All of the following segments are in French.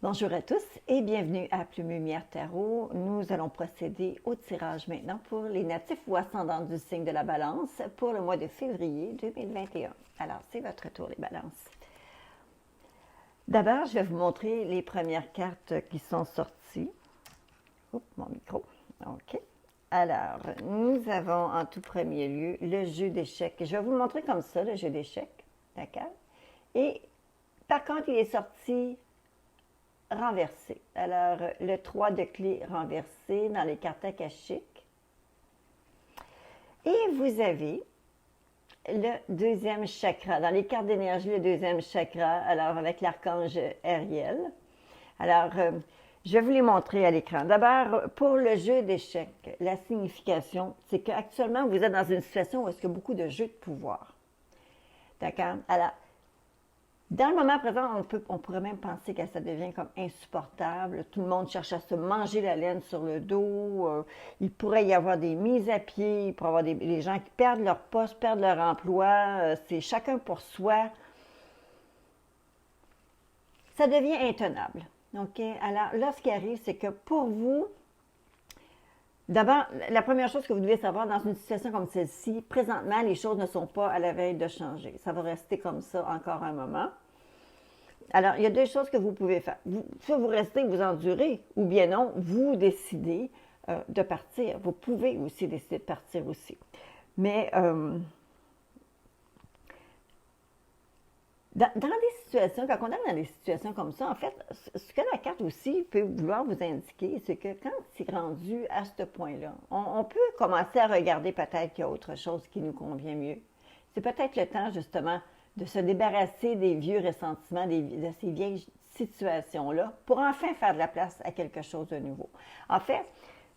Bonjour à tous et bienvenue à Plume Lumière Tarot. Nous allons procéder au tirage maintenant pour les natifs ou ascendants du signe de la Balance pour le mois de février 2021. Alors, c'est votre tour les balances. D'abord, je vais vous montrer les premières cartes qui sont sorties. Oups, mon micro. OK. Alors, nous avons en tout premier lieu le jeu d'échecs. Je vais vous le montrer comme ça, le jeu d'échecs. D'accord? Et par contre, il est sorti renversé. Alors, le 3 de clés renversé dans les cartes akashiques. Et vous avez le deuxième chakra. Dans les cartes d'énergie, le deuxième chakra, alors avec l'archange Ariel. Alors, je vais vous les montrer à l'écran. D'abord, pour le jeu d'échecs, la signification, c'est qu'actuellement, vous êtes dans une situation où il y a beaucoup de jeux de pouvoir. D'accord? Alors, dans le moment présent, on pourrait même penser que ça devient comme insupportable. Tout le monde cherche à se manger la laine sur le dos. Il pourrait y avoir des mises à pied. Il pourrait y avoir des gens qui perdent leur poste, perdent leur emploi. C'est chacun pour soi. Ça devient intenable. OK? Alors, là, ce qui arrive, c'est que pour vous, d'abord, la première chose que vous devez savoir dans une situation comme celle-ci, présentement, les choses ne sont pas à la veille de changer. Ça va rester comme ça encore un moment. Alors, il y a deux choses que vous pouvez faire. Soit vous restez, vous endurez, ou bien non, vous décidez de partir. Vous pouvez aussi décider de partir aussi. Mais dans des situations, quand on est dans des situations comme ça, en fait, ce que la carte aussi peut vouloir vous indiquer, c'est que quand c'est rendu à ce point-là, on peut commencer à regarder peut-être qu'il y a autre chose qui nous convient mieux. C'est peut-être le temps, justement, de se débarrasser des vieux ressentiments, de ces vieilles situations-là, pour enfin faire de la place à quelque chose de nouveau. En fait,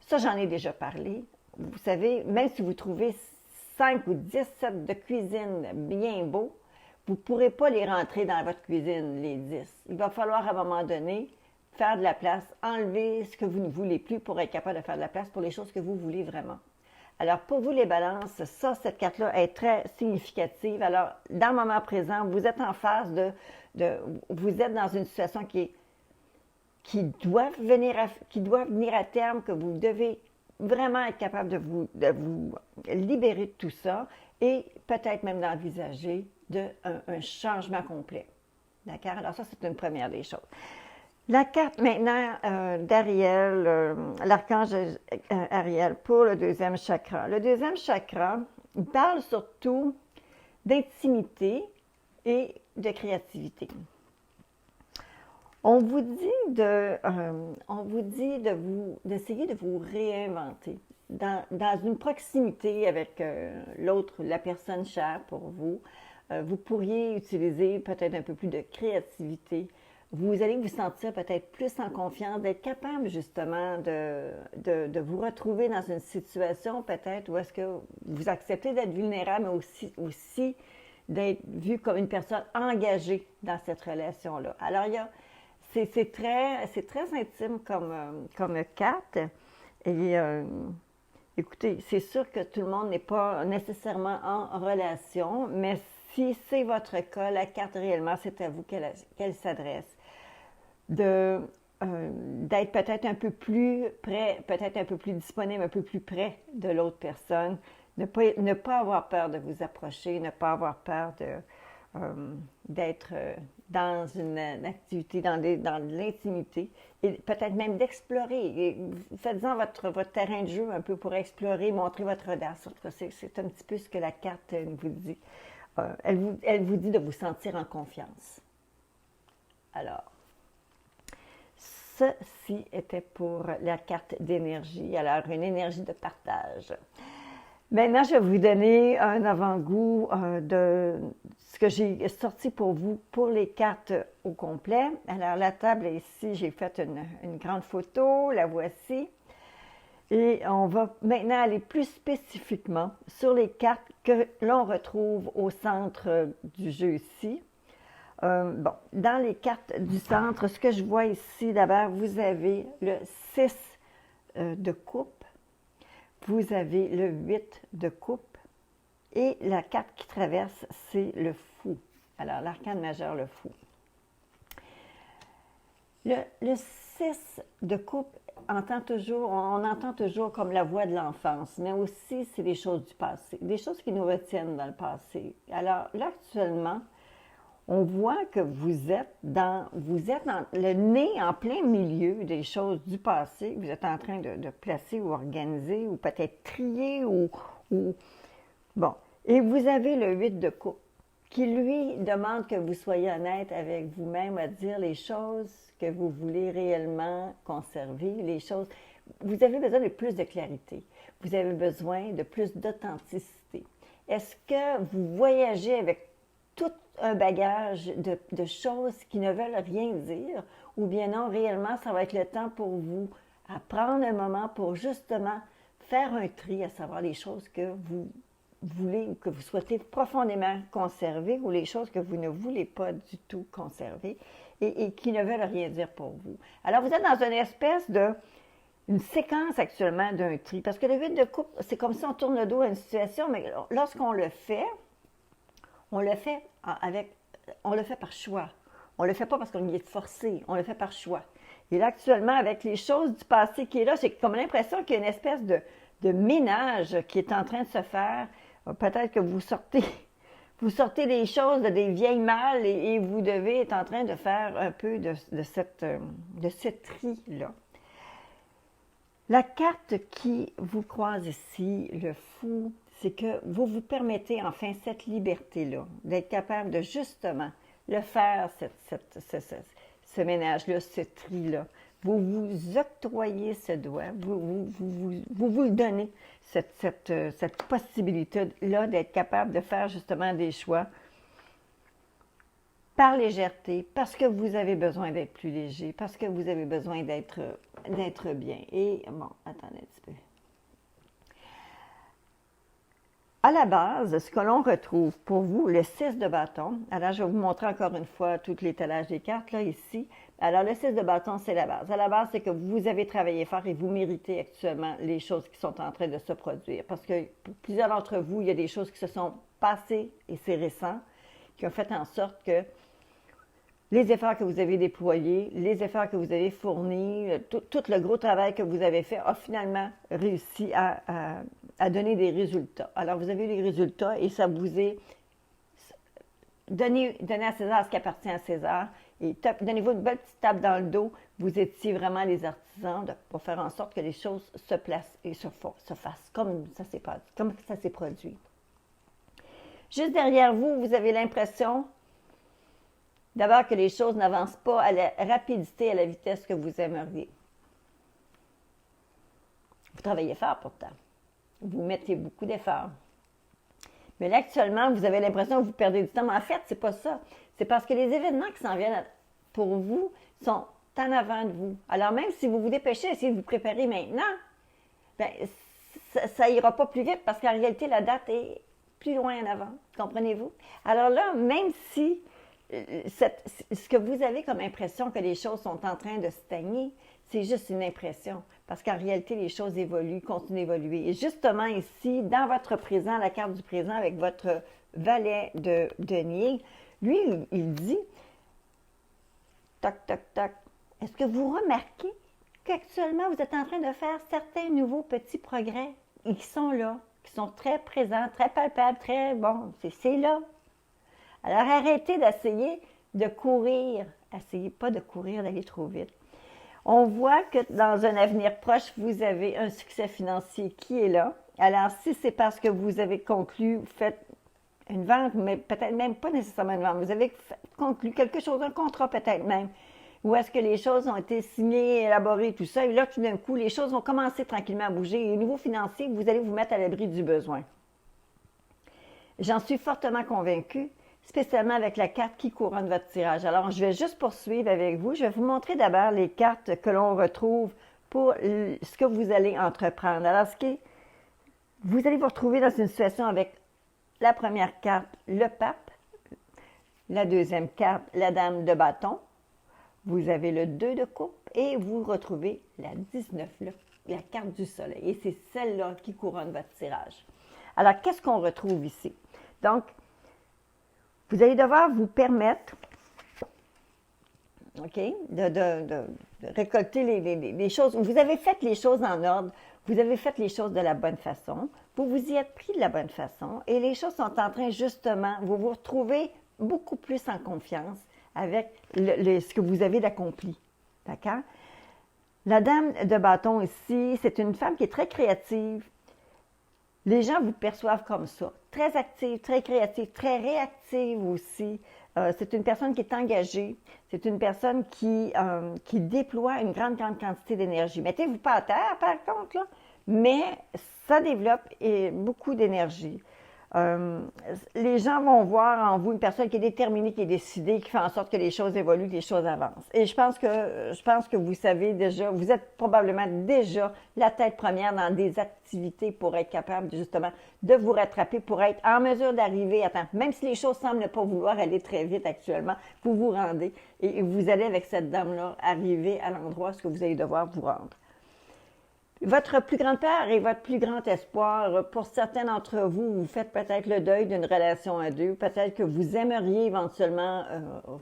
ça, j'en ai déjà parlé. Vous savez, même si vous trouvez 5 ou 10 sets de cuisine bien beaux, vous ne pourrez pas les rentrer dans votre cuisine, les 10. Il va falloir, à un moment donné, faire de la place, enlever ce que vous ne voulez plus pour être capable de faire de la place pour les choses que vous voulez vraiment. Alors, pour vous, les balances, ça, cette carte-là est très significative. Alors, dans le moment présent, vous êtes en phase vous êtes dans une situation qui doit venir à terme, que vous devez vraiment être capable de vous libérer de tout ça et peut-être même d'envisager un changement complet. D'accord? Alors, ça, c'est une première des choses. La carte maintenant d'Ariel, l'archange Ariel pour le deuxième chakra. Le deuxième chakra, il parle surtout d'intimité et de créativité. On vous dit d'essayer de vous réinventer dans une proximité avec l'autre, la personne chère pour vous. Vous pourriez utiliser peut-être un peu plus de créativité. Vous allez vous sentir peut-être plus en confiance, d'être capable justement de vous retrouver dans une situation peut-être où est-ce que vous acceptez d'être vulnérable, mais aussi d'être vu comme une personne engagée dans cette relation-là. Alors, c'est très intime comme carte. Et écoutez, c'est sûr que tout le monde n'est pas nécessairement en relation, mais si c'est votre cas, la carte réellement, c'est à vous qu'elle s'adresse. D'être peut-être un peu plus près, peut-être un peu plus disponible, un peu plus près de l'autre personne, ne pas avoir peur de vous approcher, ne pas avoir peur d'être dans une activité, dans de l'intimité, et peut-être même d'explorer. Faites-en votre terrain de jeu un peu pour explorer, montrer votre audace. En tout cas, c'est un petit peu ce que la carte vous dit. Elle vous dit de vous sentir en confiance. Alors, ceci était pour la carte d'énergie. Alors, une énergie de partage. Maintenant, je vais vous donner un avant-goût de ce que j'ai sorti pour vous pour les cartes au complet. Alors, la table est ici, j'ai fait une grande photo, la voici. Et on va maintenant aller plus spécifiquement sur les cartes que l'on retrouve au centre du jeu ici. Bon, dans les cartes du centre, ce que je vois ici, d'abord, vous avez le 6 de coupe, vous avez le 8 de coupe, et la carte qui traverse, c'est le fou. Alors, l'arcane majeur, le fou. Le 6 de coupe on entend toujours comme la voix de l'enfance, mais aussi c'est des choses du passé, des choses qui nous retiennent dans le passé. Alors là, actuellement, on voit que vous êtes dans le nez en plein milieu des choses du passé, vous êtes en train de placer ou organiser ou peut-être trier ou bon. Et vous avez le 8 de coupe qui lui demande que vous soyez honnête avec vous-même à dire les choses que vous voulez réellement conserver, les choses. Vous avez besoin de plus de clarité. Vous avez besoin de plus d'authenticité. Est-ce que vous voyagez avec tout un bagage de choses qui ne veulent rien dire, ou bien non, réellement, ça va être le temps pour vous à prendre un moment pour justement faire un tri, à savoir les choses que vous voulez ou que vous souhaitez profondément conserver ou les choses que vous ne voulez pas du tout conserver et qui ne veulent rien dire pour vous. Alors, vous êtes dans une espèce de une séquence actuellement d'un tri, parce que le 8 de coupe, c'est comme si on tourne le dos à une situation, mais lorsqu'on on le fait avec, on le fait par choix. On le fait pas parce qu'on y est forcé, on le fait par choix. Et là, actuellement, avec les choses du passé qui est là, j'ai comme l'impression qu'il y a une espèce de ménage qui est en train de se faire. Peut-être que vous sortez des choses, des vieilles malles et vous devez être en train de faire un peu de ce tri-là. La carte qui vous croise ici, le fou, c'est que vous vous permettez enfin cette liberté-là, d'être capable de justement le faire, ce ménage-là, ce tri-là. Vous vous octroyez ce droit, vous le donnez, cette possibilité-là d'être capable de faire justement des choix par légèreté, parce que vous avez besoin d'être plus léger, parce que vous avez besoin d'être bien. Et bon, attendez un petit peu. À la base, ce que l'on retrouve pour vous, le 6 de bâton, alors je vais vous montrer encore une fois tout l'étalage des cartes, là, ici. Alors, le 6 de bâton, c'est la base. À la base, c'est que vous avez travaillé fort et vous méritez actuellement les choses qui sont en train de se produire. Parce que pour plusieurs d'entre vous, il y a des choses qui se sont passées, et c'est récent, qui ont fait en sorte que les efforts que vous avez déployés, les efforts que vous avez fournis, tout le gros travail que vous avez fait a finalement réussi à donner des résultats. Alors, vous avez eu les résultats et ça vous est donné à César ce qui appartient à César. Et donnez-vous une belle petite tape dans le dos. Vous étiez vraiment les artisans pour faire en sorte que les choses se placent et se fassent comme ça s'est produit. Juste derrière vous, vous avez l'impression d'abord que les choses n'avancent pas à la rapidité, à la vitesse que vous aimeriez. Vous travaillez fort pourtant. Vous mettez beaucoup d'efforts. Mais là, actuellement, vous avez l'impression que vous perdez du temps. Mais en fait, c'est pas ça. C'est parce que les événements qui s'en viennent pour vous sont en avant de vous. Alors, même si vous vous dépêchez, essayez de vous préparer maintenant, bien, ça ira pas plus vite parce qu'en réalité, la date est plus loin en avant. Comprenez-vous? Alors là, même si ce que vous avez comme impression que les choses sont en train de stagner, c'est juste une impression. Parce qu'en réalité, les choses évoluent, continuent d'évoluer. Et justement ici, dans votre présent, la carte du présent avec votre valet de denier, lui, il dit, toc, toc, toc, est-ce que vous remarquez qu'actuellement, vous êtes en train de faire certains nouveaux petits progrès qui sont là, qui sont très présents, très palpables, très, bon, c'est là. Alors, arrêtez d'essayer de courir. Essayez pas de courir, d'aller trop vite. On voit que dans un avenir proche, vous avez un succès financier qui est là. Alors, si c'est parce que vous avez conclu, fait une vente, mais peut-être même pas nécessairement une vente, vous avez conclu quelque chose, un contrat peut-être même, où est-ce que les choses ont été signées, élaborées, tout ça, et là, tout d'un coup, les choses vont commencer tranquillement à bouger, et au niveau financier, vous allez vous mettre à l'abri du besoin. J'en suis fortement convaincue, spécialement avec la carte qui couronne votre tirage. Alors, je vais juste poursuivre avec vous. Je vais vous montrer d'abord les cartes que l'on retrouve pour ce que vous allez entreprendre. Alors, vous allez vous retrouver dans une situation avec la première carte, le pape, la deuxième carte, la dame de bâton, vous avez le 2 de coupe et vous retrouvez la 19, la carte du soleil. Et c'est celle-là qui couronne votre tirage. Alors, qu'est-ce qu'on retrouve ici? Donc, vous allez devoir vous permettre OK? De récolter les choses. Vous avez fait les choses en ordre, vous avez fait les choses de la bonne façon, vous vous y êtes pris de la bonne façon et les choses sont en train justement, vous vous retrouvez beaucoup plus en confiance avec ce que vous avez accompli. D'accord? La dame de bâton ici, c'est une femme qui est très créative. Les gens vous perçoivent comme ça. Très active, très créative, très réactive aussi. C'est une personne qui est engagée. C'est une personne qui déploie une grande quantité d'énergie. Mettez-vous pas à terre, par contre, là, mais ça développe beaucoup d'énergie. Les gens vont voir en vous une personne qui est déterminée, qui est décidée, qui fait en sorte que les choses évoluent, que les choses avancent. Et je pense que vous savez déjà, vous êtes probablement déjà la tête première dans des activités pour être capable justement de vous rattraper, pour être en mesure d'arriver à temps. Même si les choses semblent ne pas vouloir aller très vite actuellement, vous vous rendez et vous allez avec cette dame-là arriver à l'endroit où vous allez devoir vous rendre. Votre plus grande peur et votre plus grand espoir, pour certains d'entre vous, vous faites peut-être le deuil d'une relation à deux, peut-être que vous aimeriez éventuellement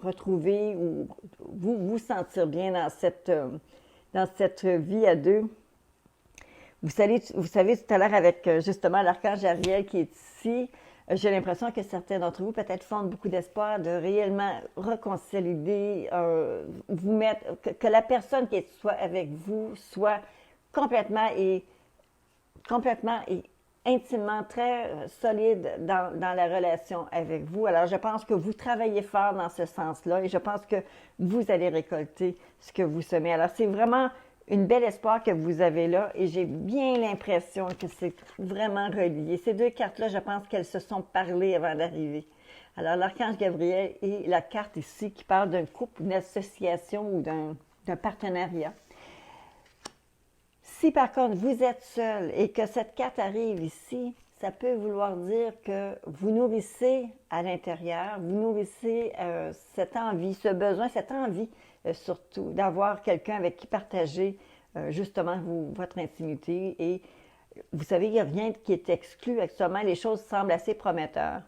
retrouver ou vous sentir bien dans cette vie à deux. Vous savez tout à l'heure avec justement l'archange Ariel qui est ici, j'ai l'impression que certains d'entre vous peut-être fondent beaucoup d'espoir de réellement réconcilier, vous mettre, que la personne qui soit avec vous soit complètement et intimement très solide dans la relation avec vous. Alors, je pense que vous travaillez fort dans ce sens-là et je pense que vous allez récolter ce que vous semez. Alors, c'est vraiment une belle espoir que vous avez là et j'ai bien l'impression que c'est vraiment relié. Ces deux cartes-là, je pense qu'elles se sont parlé avant d'arriver. Alors, l'archange Gabriel et la carte ici qui parle d'un couple, d'une association ou d'un partenariat. Si par contre vous êtes seul et que cette carte arrive ici, ça peut vouloir dire que vous nourrissez à l'intérieur, vous nourrissez cette envie, ce besoin, cette envie surtout d'avoir quelqu'un avec qui partager justement votre intimité. Et vous savez, il n'y a rien qui est exclu actuellement, les choses semblent assez prometteurs.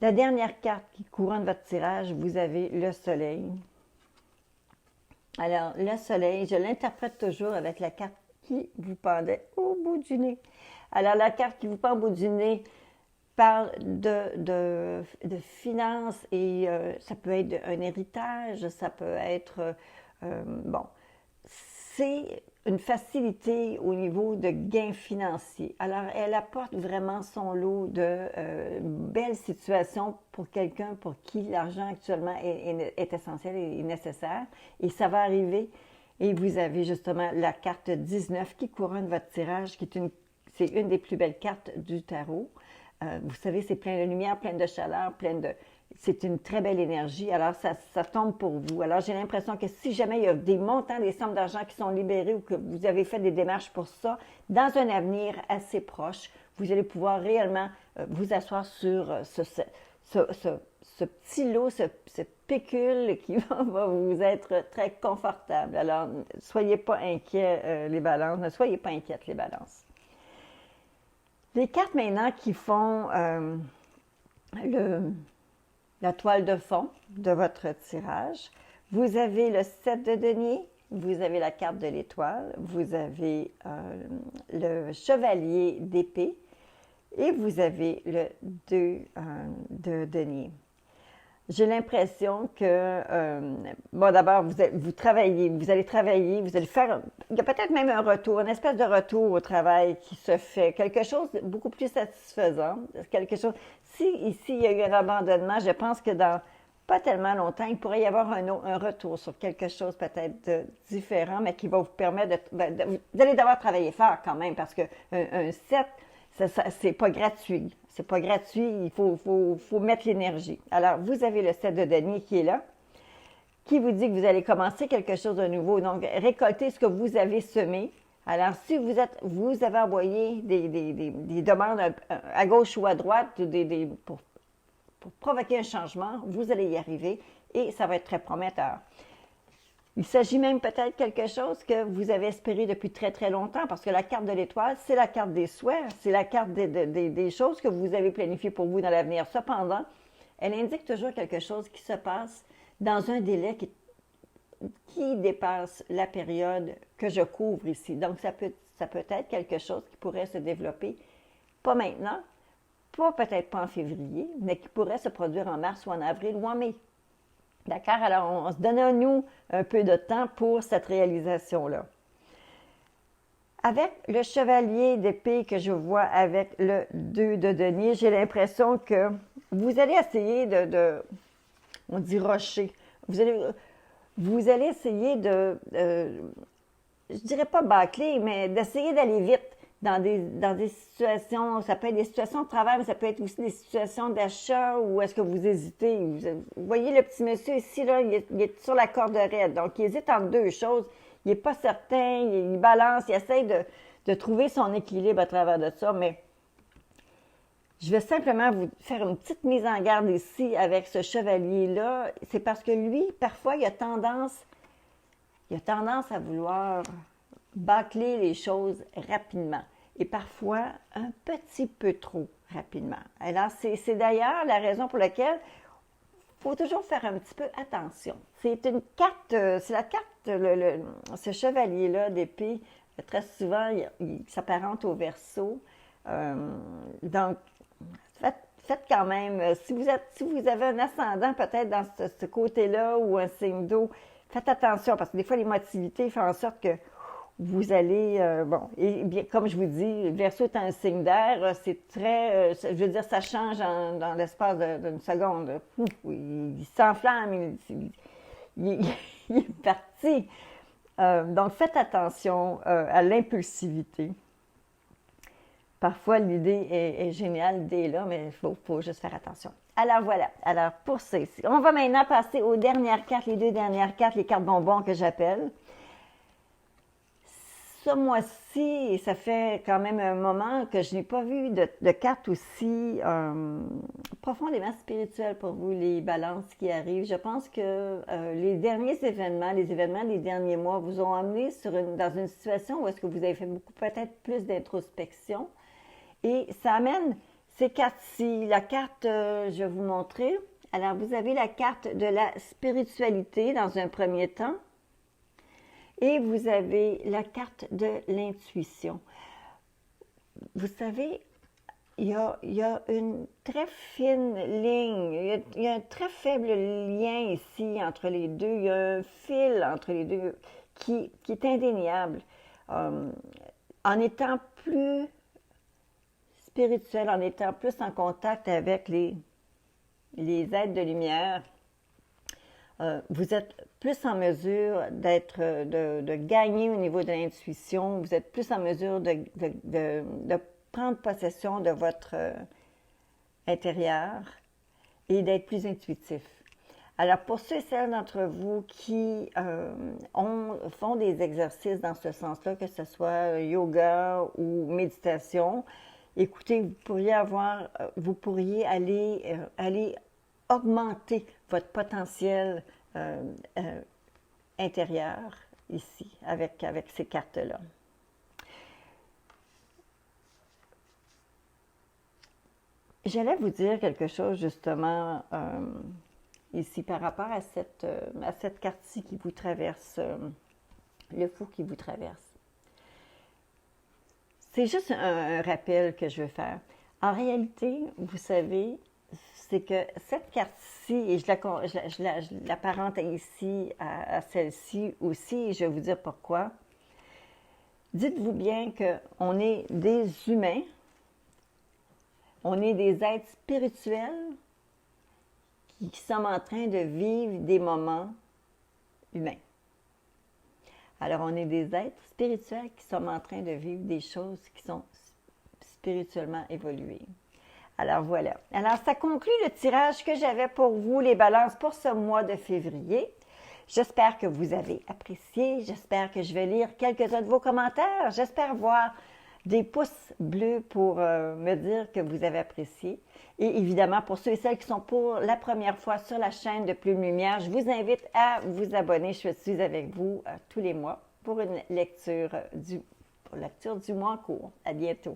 La dernière carte qui couronne votre tirage, vous avez le soleil. Alors, le soleil, je l'interprète toujours avec la carte qui vous pendait au bout du nez. Alors, la carte qui vous pend au bout du nez parle de finances et ça peut être un héritage, ça peut être, c'est une facilité au niveau de gains financiers. Alors, elle apporte vraiment son lot de belles situations pour quelqu'un pour qui l'argent actuellement est essentiel et nécessaire. Et ça va arriver. Et vous avez justement la carte 19 qui couronne votre tirage, c'est une des plus belles cartes du tarot. Vous savez, c'est plein de lumière, plein de chaleur, c'est une très belle énergie. Alors, ça tombe pour vous. Alors, j'ai l'impression que si jamais il y a des montants, des sommes d'argent qui sont libérés ou que vous avez fait des démarches pour ça, dans un avenir assez proche, vous allez pouvoir réellement vous asseoir sur ce petit lot, ce pécule qui va vous être très confortable. Alors, ne soyez pas inquiets, les balances. Ne soyez pas inquiètes, les balances. Les cartes maintenant qui font la toile de fond de votre tirage. Vous avez le 7 de denier, vous avez la carte de l'étoile, vous avez le chevalier d'épée et vous avez le 2 de denier. J'ai l'impression que, d'abord, vous allez travailler, vous allez faire, il y a peut-être même un retour, une espèce de retour au travail qui se fait, quelque chose de beaucoup plus satisfaisant, si ici il y a eu un abandonnement, je pense que dans pas tellement longtemps, il pourrait y avoir un retour sur quelque chose peut-être de différent, mais qui va vous permettre vous allez devoir travailler fort quand même, parce qu'un 7, c'est pas gratuit. C'est pas gratuit, il faut mettre l'énergie. Alors, vous avez le 7 de denier qui est là, qui vous dit que vous allez commencer quelque chose de nouveau. Donc, récolter ce que vous avez semé. Alors, si vous avez envoyé des demandes à gauche ou à droite pour provoquer un changement, vous allez y arriver et ça va être très prometteur. Il s'agit même peut-être quelque chose que vous avez espéré depuis très, très longtemps, parce que la carte de l'étoile, c'est la carte des souhaits, c'est la carte des choses que vous avez planifiées pour vous dans l'avenir. Cependant, elle indique toujours quelque chose qui se passe dans un délai qui dépasse la période que je couvre ici. Donc, ça peut être quelque chose qui pourrait se développer, pas maintenant, peut-être pas en février, mais qui pourrait se produire en mars ou en avril ou en mai. D'accord? Alors, on se donne à nous un peu de temps pour cette réalisation-là. Avec le chevalier d'épée que je vois avec le 2 de denier, j'ai l'impression que vous allez essayer on dit rocher, vous allez essayer je dirais pas bâcler, mais d'essayer d'aller vite dans des situations, ça peut être des situations de travail, mais ça peut être aussi des situations d'achat où est-ce que vous hésitez. Vous voyez le petit monsieur ici, là, il est sur la corde raide, donc il hésite entre deux choses. Il n'est pas certain, il balance, il essaie de trouver son équilibre à travers de ça, mais je vais simplement vous faire une petite mise en garde ici avec ce chevalier-là. C'est parce que lui, parfois, il a tendance à vouloir bâcler les choses rapidement et parfois un petit peu trop rapidement. Alors, c'est d'ailleurs la raison pour laquelle il faut toujours faire un petit peu attention. C'est une carte, c'est la carte, ce chevalier-là d'épée, très souvent, il s'apparente au Verseau. Donc, faites quand même, si vous avez un ascendant peut-être dans ce côté-là ou un signe d'eau, faites attention parce que des fois, l'émotivité fait en sorte que vous allez, et bien, comme je vous dis, le Verseau est un signe d'air, c'est très, je veux dire, ça change dans l'espace d'une seconde. Pouf, il s'enflamme, il est parti. Donc, faites attention à l'impulsivité. Parfois, l'idée est géniale, l'idée est là, mais il faut juste faire attention. Alors voilà, alors pour ça ici. On va maintenant passer aux dernières cartes, les deux dernières cartes, les cartes bonbons que j'appelle. Ce mois-ci, ça fait quand même un moment que je n'ai pas vu de cartes aussi profondément spirituelles pour vous, les balances qui arrivent. Je pense que les derniers événements, les événements des derniers mois vous ont amené dans une situation où est-ce que vous avez fait peut-être plus d'introspection. Et ça amène ces cartes-ci. La carte, je vais vous montrer. Alors, vous avez la carte de la spiritualité dans un premier temps. Et vous avez la carte de l'intuition. Vous savez, il y a une très fine ligne, il y a un très faible lien ici entre les deux. Il y a un fil entre les deux qui est indéniable. En étant plus spirituel, en étant plus en contact avec les êtres de lumière, vous êtes plus en mesure de gagner au niveau de l'intuition, vous êtes plus en mesure de prendre possession de votre intérieur et d'être plus intuitif. Alors, pour ceux et celles d'entre vous qui font des exercices dans ce sens-là, que ce soit yoga ou méditation, écoutez, vous pourriez aller augmenter votre potentiel intérieur ici, avec ces cartes-là. J'allais vous dire quelque chose justement ici par rapport à cette carte-ci qui vous traverse, le fou qui vous traverse. C'est juste un rappel que je veux faire. En réalité, vous savez, c'est que cette carte-ci, et je l'apparente ici à celle-ci aussi, et je vais vous dire pourquoi. Dites-vous bien qu'on est des humains, on est des êtres spirituels qui sommes en train de vivre des moments humains. Alors, on est des êtres spirituels qui sommes en train de vivre des choses qui sont spirituellement évoluées. Alors, voilà. Alors, ça conclut le tirage que j'avais pour vous, les balances, pour ce mois de février. J'espère que vous avez apprécié. J'espère que je vais lire quelques-uns de vos commentaires. J'espère voir des pouces bleus pour me dire que vous avez apprécié. Et évidemment, pour ceux et celles qui sont pour la première fois sur la chaîne de Plume Lumière, je vous invite à vous abonner. Je suis avec vous tous les mois pour une lecture du mois en cours. À bientôt.